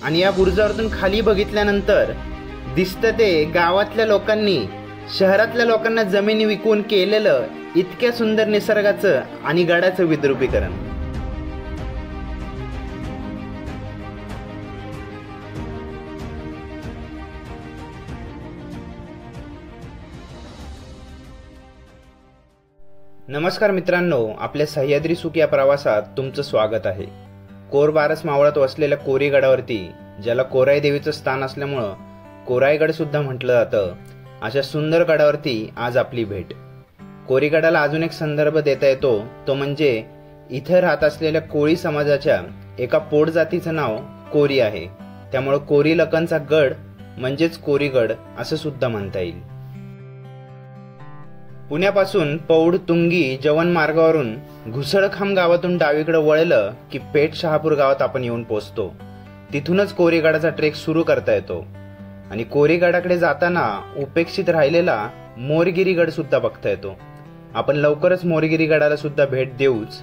आणि या बुरुजावरतून खाली बघितल्यानंतर दिसतं ते गावातल्या लोकांनी शहरातल्या लोकांना जमिनी विकून केलेलं इतक्या सुंदर निसर्गाचं आणि गडाचं विद्रुपीकरण। नमस्कार मित्रांनो, आपल्या सह्याद्री सुख या प्रवासात तुमचं स्वागत आहे। कोरबारस मावळात वसलेल्या कोरी गडावरती, ज्याला कोराई देवीचं स्थान असल्यामुळं कोराईगड सुद्धा म्हटलं जातं, अशा सुंदर गडावरती आज आपली भेट। कोरी गडाला अजून एक संदर्भ देता येतो, तो म्हणजे इथे राहत असलेल्या कोळी समाजाच्या एका पोट जातीचं नाव कोरी आहे, त्यामुळे कोरी लखनचा गड म्हणजेच कोरीगड असं सुद्धा म्हणता येईल। पुण्यापासून पौड तुंगी जवन मार्गावरून घुसळखांब गावातून डावीकडे वळलं की पेठ शहापूर गावात आपण येऊन पोहोचतो। तिथूनच कोरीगडाचा ट्रेक सुरू करता येतो आणि कोरीगडाकडे जाताना उपेक्षित राहिलेला मोरगिरी गड सुद्धा बघता येतो। आपण लवकरच मोरगिरी गडाला सुद्धा भेट देऊच।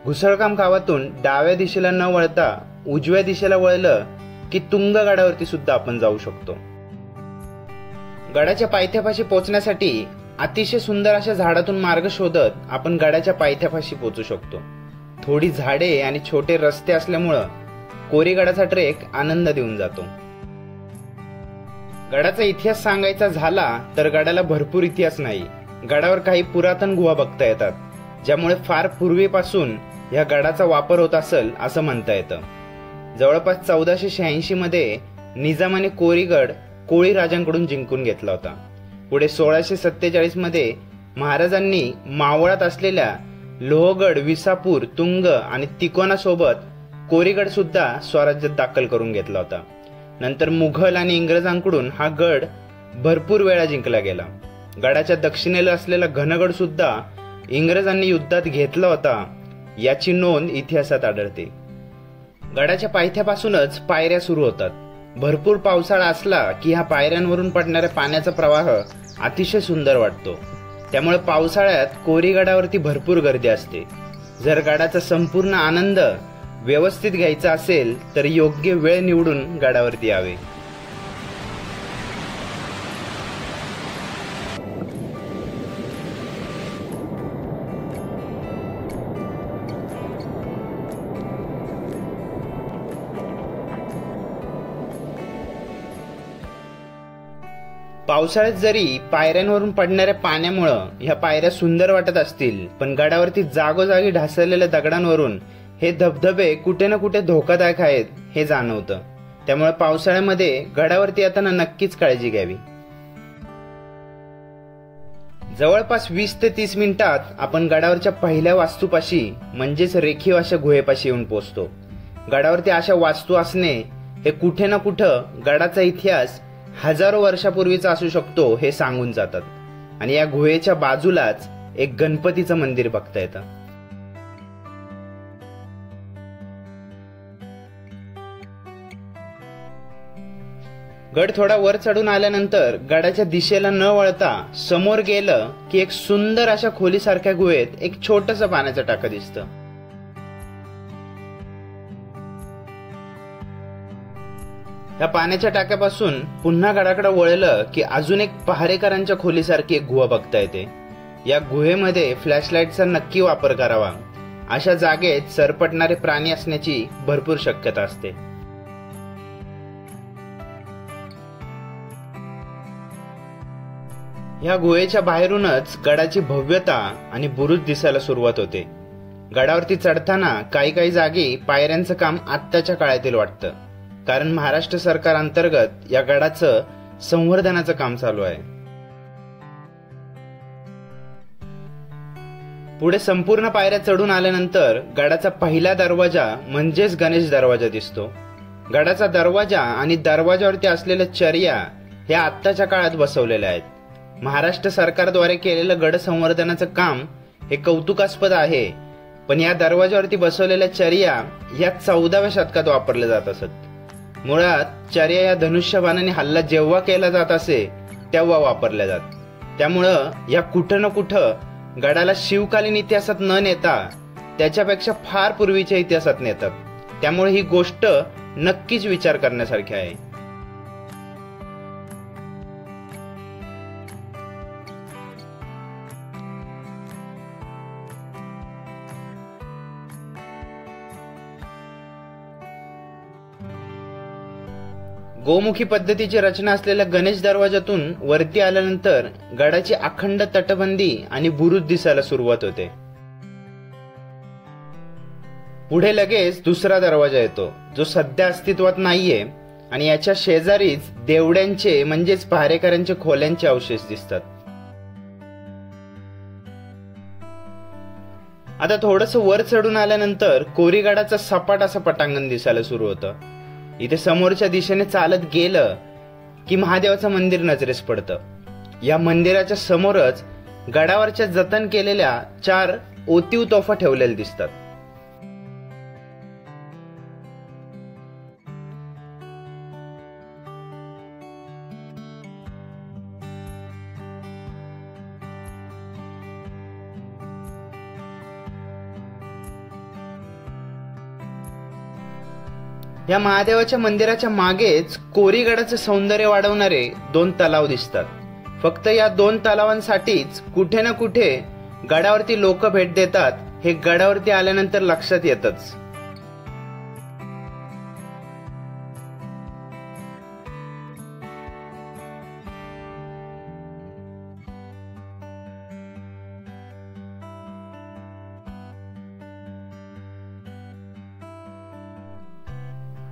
घुसळखांब गावातून डाव्या दिशेला न वळता उजव्या दिशेला वळलं की तुंग गडावरती सुद्धा आपण जाऊ शकतो। गडाच्या पायथ्यापाशी पोहोचण्यासाठी अतिशय सुंदर अशा झाडातून मार्ग शोधत आपण गडाच्या पायथ्यापाशी पोहोचू शकतो। थोडी झाडे आणि छोटे रस्ते असल्यामुळं कोरीगडाचा ट्रेक आनंद देऊन जातो। गडाचा इतिहास सांगायचा झाला तर गडाला भरपूर इतिहास नाही। गडावर काही पुरातन गुहा बघता येतात, ज्यामुळे फार पूर्वीपासून या गडाचा वापर होत असेल असं म्हणता येतं। जवळपास 1486 मध्ये निजामाने कोरीगड कोळी राजांकडून जिंकून घेतला होता। पुढे 1647 मध्ये महाराजांनी मावळात असलेल्या लोहगड, विसापूर, तुंग आणि तिकोना सोबत कोरीगड सुद्धा स्वराज्यात दाखल करून घेतला होता। नंतर मुघल आणि इंग्रजांकडून हा गड भरपूर वेळा जिंकला गेला। गडाच्या दक्षिणेला असलेला घनगड सुद्धा इंग्रजांनी युद्धात घेतला होता, याची नोंद इतिहासात आढळते। गडाच्या पायथ्यापासूनच पायऱ्या सुरू होतात। भरपूर पावसाळा असला की ह्या पायऱ्यांवरून पडणाऱ्या पाण्याचा प्रवाह अतिशय सुंदर वाटतो, त्यामुळे पावसाळ्यात कोरीगडावरती भरपूर गर्दी असते। जर गडाचा संपूर्ण आनंद व्यवस्थित घ्यायचा असेल तर योग्य वेळ निवडून गडावरती यावे। पावसाळ्यात जरी पायऱ्यांवरून पडणाऱ्या पाण्यामुळं ह्या पायऱ्या सुंदर वाटत असतील, पण गडावरती जागोजागी ढासळलेल्या दगडांवरून हे धबधबे कुठे ना कुठे धोकादायक आहेत हे जाणवतं। त्यामुळे पावसाळ्यामध्ये गडावरती येताना नक्कीच काळजी घ्यावी। जवळपास 20 ते 30 मिनिटात आपण गडावरच्या पहिल्या वास्तूपाशी म्हणजेच रेखीव अशा गुहेपाशी येऊन पोहोचतो। गडावरती अशा वास्तू असणे हे कुठे ना कुठं गडाचा इतिहास हजारो वर्षापूर्वीचा असू शकतो हे सांगून जातात। आणि या गुहेच्या बाजूलाच एक गणपतीचं मंदिर बघता येतं। गड थोडा वर चढून आल्यानंतर गडाच्या दिशेला न वळता समोर गेलं की एक सुंदर अशा खोलीसारख्या गुहेत एक छोटंसं पाण्याचं टाकं दिसतं। या पाण्याच्या टाक्यापासून पुन्हा गडाकडे वळलं की अजून एक पहारेकरांच्या खोलीसारखी एक गुहा बघता येते। या गुहेमध्ये फ्लॅशलाईटचा नक्की वापर करावा। अशा जागेत सरपटणारे प्राणी असण्याची भरपूर शक्यता असते। या गुहेच्या बाहेरूनच गडाची भव्यता आणि बुरुज दिसायला सुरुवात होते। गडावरती चढताना काही जागी पायऱ्यांचं काम आत्ताच्या काळातील वाटतं, कारण महाराष्ट्र सरकार अंतर्गत या गडाचं संवर्धनाचं काम चालू आहे। पुढे संपूर्ण पायऱ्या चढून आल्यानंतर गडाचा पहिला दरवाजा म्हणजेच गणेश दरवाजा दिसतो। गडाचा दरवाजा आणि दरवाजावरती असलेल्या चर्या ह्या आत्ताच्या काळात बसवलेल्या आहेत। महाराष्ट्र सरकारद्वारे केलेलं गड संवर्धनाचं काम हे कौतुकास्पद आहे, पण या दरवाजावरती बसवलेल्या चर्या या 14व्या शतकात वापरल्या जात असत। मुळात चर्या या धनुष्यबाणाने हल्ला जेव्हा केला जात असे तेव्हा वापरल्या जात। त्यामुळं या कुठं ना कुठं गडाला शिवकालीन इतिहासात न नेता त्याच्यापेक्षा फार पूर्वीच्या इतिहासात नेतात। त्यामुळे ही गोष्ट नक्कीच विचार करण्यासारखे आहे. गोमुखी पद्धतीची रचना असलेल्या गणेश दरवाजातून वरती आल्यानंतर गडाची अखंड तटबंदी आणि बुरुज दिसायला सुरुवात होते. पुढे लगेच दुसरा दरवाजा येतो जो सध्या अस्तित्वात नाहीये आणि याच्या शेजारीच देवड्यांचे म्हणजेच पहारेकऱ्यांचे खोल्यांचे अवशेष दिसतात. आता थोडस वर चढून आल्यानंतर कोरीगडाचं सपाट असं पटांगण दिसायला सुरू होतं. इथे समोरच्या दिशेने चालत गेलं की महादेवाचं मंदिर नजरेस पडतं. या मंदिराच्या समोरच गडावरच्या जतन केलेल्या 4 ओतीव तोफा ठेवलेल्या दिसतात. या महादेवाच्या मंदिराच्या मागेच कोरीगडाचं सौंदर्य वाढवणारे 2 तलाव दिसतात. फक्त या 2 तलावांसाठीच कुठे ना कुठे गडावरती लोक भेट देतात हे गडावरती आल्यानंतर लक्षात येतच.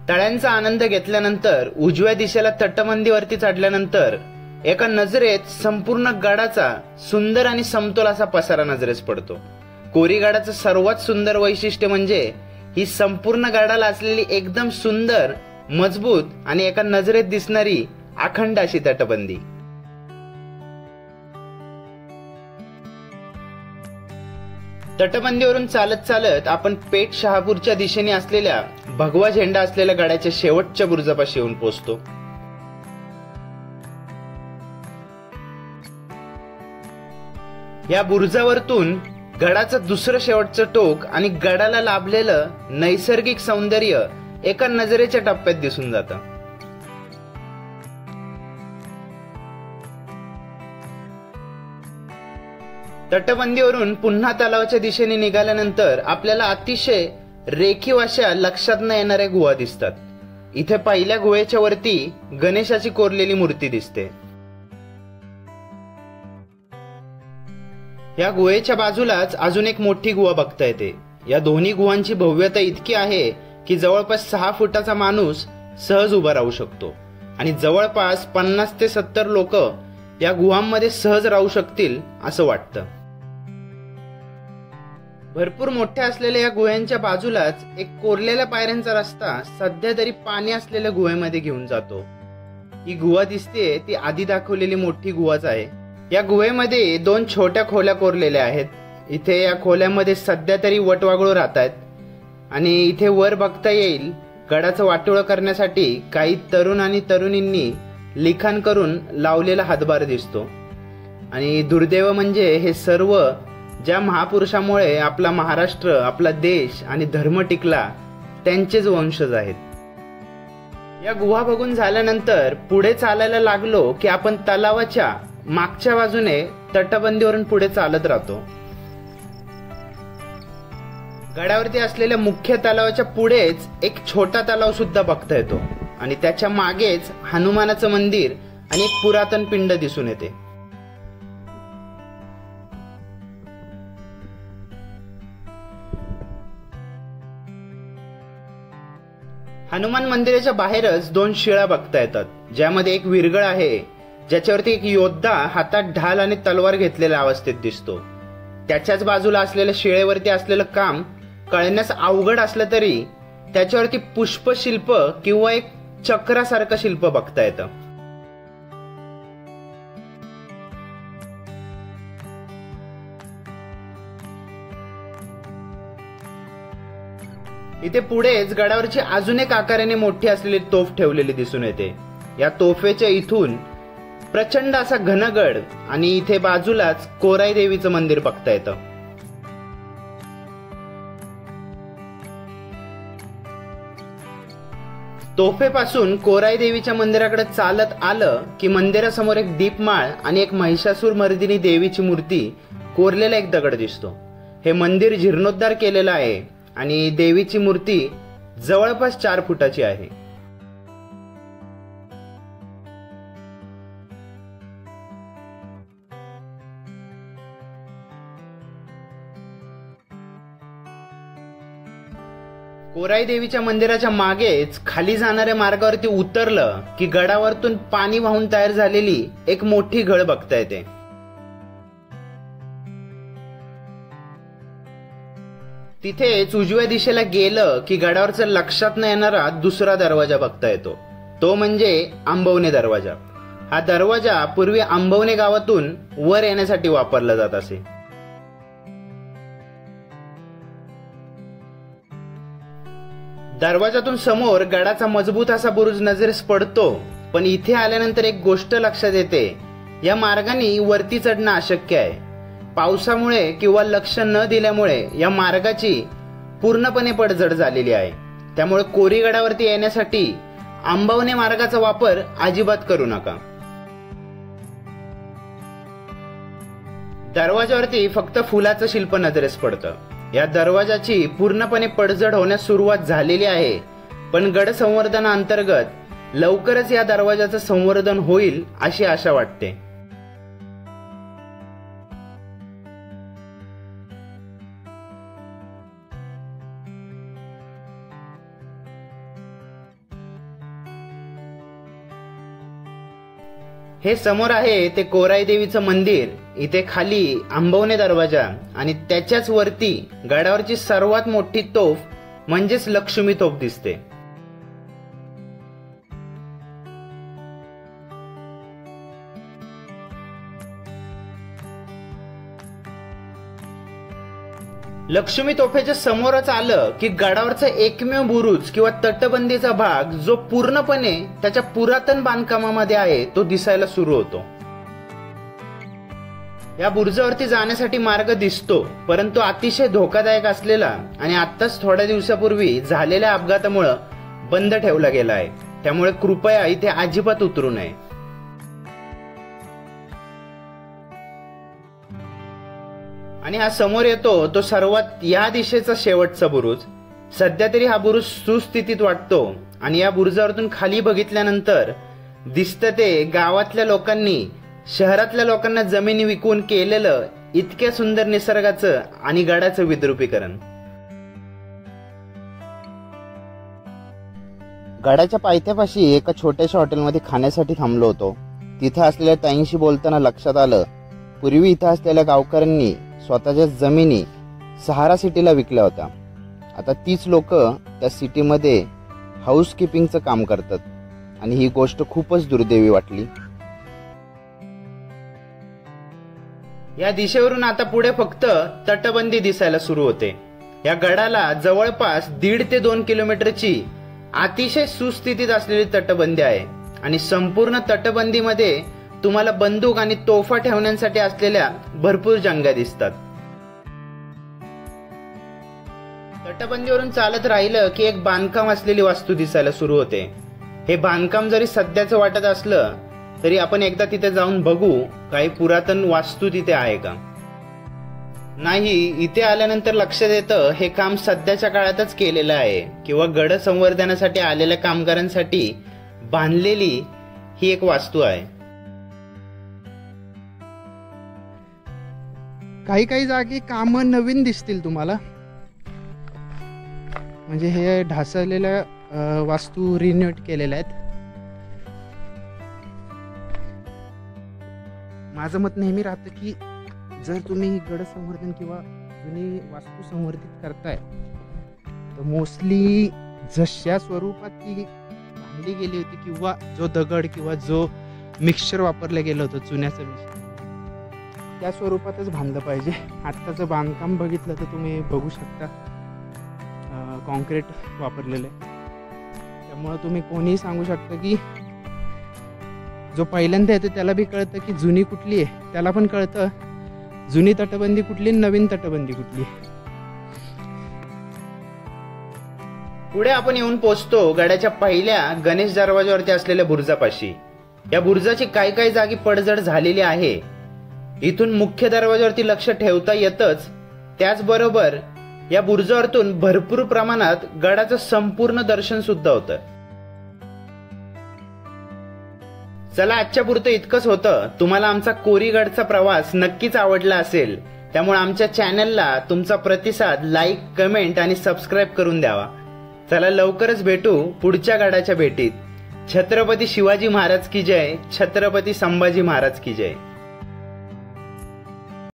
तळ्यांचा आनंद घेतल्यानंतर उजव्या दिशेला तटबंदीवरती चढल्यानंतर एका नजरेत संपूर्ण गडाचा सुंदर आणि समतोल असा पसारा नजरेस पडतो. कोरीगडाचं सर्वात सुंदर वैशिष्ट्य म्हणजे ही संपूर्ण गडाला असलेली एकदम सुंदर, मजबूत आणि एका नजरेत दिसणारी अखंड अशी तटबंदी. तटबंदीवरून चालत चालत आपण पेठ शहापूरच्या दिशेने असलेल्या भगवा झेंडा असलेल्या गडाच्या शेवटच्या बुरुजापाशी येऊन पोहोचतो. या बुरुजावरतून गडाचं दुसरं शेवटचं टोक आणि गडाला लाभलेलं नैसर्गिक सौंदर्य एका नजरेच्या टप्प्यात दिसून जातं. तटबंदीवरून पुन्हा तलावाच्या दिशेने निघाल्यानंतर आपल्याला अतिशय रेखीव अशा लक्षात न येणाऱ्या गुहा दिसतात. इथे पहिल्या गुहेच्या वरती गणेशाची कोरलेली मूर्ती दिसते. या गुहेच्या बाजूलाच अजून एक मोठी गुहा बघता येते. या दोन्ही गुहांची भव्यता इतकी आहे की जवळपास 6 फुटाचा माणूस सहज उभा राहू शकतो आणि जवळपास 50 ते 70 लोक या गुहांमध्ये सहज राहू शकतील असं वाटतं. भरपूर मोठ्या असलेल्या या गुहेच्या बाजूलाच एक कोरलेल्या पायऱ्यांचा रस्ता सध्या तरी पाणी असलेल्या गुहेमध्ये घेऊन जातो. ही गुहा दिसते ती आधी दाखवलेली मोठी गुहाच आहे. या गुहेमध्ये 2 छोट्या खोल्या कोरलेल्या आहेत. इथे या खोल्यामध्ये सध्या तरी वटवाघळू राहत आहेत आणि इथे वर बघता येईल गडाचं वाटोळं करण्यासाठी काही तरुण आणि तरुणींनी लिखाण करून लावलेला हातभार दिसतो. आणि दुर्दैव म्हणजे हे सर्व ज्या महापुरुषामुळे आपला महाराष्ट्र, आपला देश आणि धर्म टिकला त्यांचेच वंशज आहेत. या गुहा बघून झाल्यानंतर पुढे चालायला लागलो की आपण तलावाच्या मागच्या बाजूने तटबंदीवरून पुढे चालत राहतो. गडावरती असलेल्या मुख्य तलावाच्या पुढेच एक छोटा तलाव सुद्धा बघता येतो आणि त्याच्या मागेच हनुमानाचं मंदिर आणि एक पुरातन पिंड दिसून येते. हनुमान मंदिराच्या बाहेरच 2 शिळा बघता येतात, ज्यामध्ये एक विरगळ आहे ज्याच्यावरती एक योद्धा हातात ढाल आणि तलवार घेतलेल्या अवस्थेत दिसतो. त्याच्याच बाजूला असलेल्या शिळेवरती असलेलं काम कळण्यास अवघड असलं तरी त्याच्यावरती पुष्पशिल्प किंवा एक चक्रासारखं शिल्प बघता येतं. इथे पुढेच गडावरची अजून एक आकाराने मोठी असलेली तोफ ठेवलेली दिसून येते. या तोफेच्या इथून प्रचंड असा घनगड आणि इथे बाजूलाच कोराई देवीचं मंदिर बघता येतं. तोफेपासून कोराई देवीच्या मंदिराकडे चालत आलं की मंदिरासमोर एक दीपमाळ आणि एक महिषासूर मर्दिनी देवीची मूर्ती कोरलेला एक दगड दिसतो. हे मंदिर जीर्णोद्धार केलेलं आहे आणि देवीची मूर्ती जवळपास 4 फुटाची आहे. कोराई देवीच्या मंदिराच्या मागेच खाली जाणाऱ्या मार्गावरती उतरलं की गडावरतून पाणी वाहून तयार झालेली एक मोठी घळ बघता येते. तिथेच उजव्या दिशेला गेलं की गडावरचा लक्षात न येणारा दुसरा दरवाजा बघता येतो. तो म्हणजे आंबवणे दरवाजा. हा दरवाजा पूर्वी आंबवणे गावातून वर येण्यासाठी वापरला जात असे. दरवाजातून समोर गडाचा मजबूत असा बुरुज नजरेस पडतो. पण इथे आल्यानंतर एक गोष्ट लक्षात येते, या मार्गाने वरती चढणं अशक्य आहे. पावसामुळे किंवा लक्ष न दिल्यामुळे या मार्गाची पूर्णपणे पडझड झालेली आहे. त्यामुळे कोरीगडावरती येण्यासाठी आंबवणे मार्गाचा वापर अजिबात करू नका. दरवाजावरती फक्त फुलाचं शिल्प नजरेस पडतं. या दरवाजाची पूर्णपणे पडझड होण्यास सुरुवात झालेली आहे, पण गड संवर्धनाअंतर्गत लवकरच या दरवाजाचं संवर्धन होईल अशी आशा वाटते. हे समोर आहे ते कोराई देवीचं मंदिर. इथे खाली आंबवणे दरवाजा आणि त्याच्याच वरती गडावरची सर्वात मोठी तोफ म्हणजेच लक्ष्मी तोफ दिसते. लक्ष्मी तोफेच्या समोरच आलं की गडावरचा एकमेव बुरुज किंवा तटबंदीचा भाग जो पूर्णपणे त्याच्या पुरातन बांधकामामध्ये आहे तो दिसायला सुरू होतो. या बुरुजावरती जाण्यासाठी मार्ग दिसतो, परंतु अतिशय धोकादायक असलेला आणि आत्ताच थोड्या दिवसापूर्वी झालेल्या अपघातामुळे बंद ठेवला गेला आहे. त्यामुळे कृपया इथे अजिबात उतरू नये. आणि हा समोर येतो तो सर्वात या दिशेचा शेवटचा बुरुज. सध्या तरी हा बुरुज सुस्थितीत वाटतो आणि या बुरुजावरतून खाली बघितल्यानंतर दिसतं ते गावातल्या लोकांनी शहरातल्या लोकांना जमिनी विकून केलेलं इतक्या सुंदर निसर्गाचं आणि गडाचं विद्रुपीकरण. गडाच्या पायथ्यापाशी एका छोट्याशा हॉटेलमध्ये खाण्यासाठी थांबलो होतो. तिथे असलेल्या ताईंशी बोलताना लक्षात आलं, पूर्वी इथं असलेल्या गावकऱ्यांनी स्वतःच्या जमिनी सहारा सिटीला विकल्या होत्या. आता तीच लोक त्या सिटीमध्ये हाऊसकीपिंगचं काम करतात आणि ही गोष्ट खूपच दुर्दैवी वाटली. या दिशेवरून आता पुढे फक्त तटबंदी दिसायला सुरू होते. या गडाला जवळपास 1.5 ते 2 किलोमीटरची अतिशय सुस्थितीत असलेली तटबंदी आहे आणि संपूर्ण तटबंदीमध्ये तुम्हाला बंदूक आणि तोफा ठेवण्यासाठी असलेल्या भरपूर जंगा दिसतात. तटबंदीवरून चालत राहिलं की एक बांधकाम असलेली वास्तू दिसायला सुरू होते. हे बांधकाम जरी सध्याचं वाटत असलं तरी आपण एकदा तिथे जाऊन बघू काही पुरातन वास्तू तिथे आहे का. नाही, इथे आल्यानंतर लक्षात येतं हे काम सध्याच्या काळातच केलेलं आहे किंवा गड संवर्धनासाठी आलेल्या कामगारांसाठी बांधलेली ही एक वास्तू आहे. काही काही जागी काम नवीन दिसतील तुम्हाला, म्हणजे हे ढासळलेल्या वास्तू रिनोव्हेट केलेल्या आहेत. माझं मत नेहमी राहतं की जर तुम्ही गड संवर्धन किंवा जुनी वास्तू संवर्धित करताय तर मोस्टली जशा स्वरूपात ती बांधली गेली होती किंवा जो दगड किंवा जो मिक्सचर वापरलं गेलं होतं जुन्याचं मिक्सचर त्या स्वरूपातच बांधलं पाहिजे. आत्ताचं बांधकाम बघितलं तर तुम्ही बघू शकता कॉन्क्रीट वापरलेलं आहे. त्यामुळं तुम्ही कोणीही सांगू शकता की जो पहिल्यांदा येतो त्याला बी कळतं की जुनी कुठली आहे, त्याला पण कळतं जुनी तटबंदी कुठली, नवीन तटबंदी कुठली. पुढे आपण येऊन पोहोचतो गडाच्या पहिल्या गणेश दरवाजावरती असलेल्या बुरुजापाशी. या बुरुजाची काही जागी पडझड झालेली आहे. इथून मुख्य दरवाजावरती लक्ष ठेवता येतच, त्याचबरोबर या बुरुजावरतून भरपूर प्रमाणात गडाचं संपूर्ण दर्शन सुद्धा होतं. चला, आजच्या पुरतं इतकंच होतं. तुम्हाला आमचा कोरीगडचा प्रवास नक्कीच आवडला असेल, त्यामुळे आमच्या चॅनलला तुमचा प्रतिसाद, लाईक, कमेंट आणि सबस्क्राईब करून द्यावा. चला, लवकरच भेटू पुढच्या गडाच्या भेटीत. छत्रपती शिवाजी महाराज की जय. छत्रपती संभाजी महाराज की जय.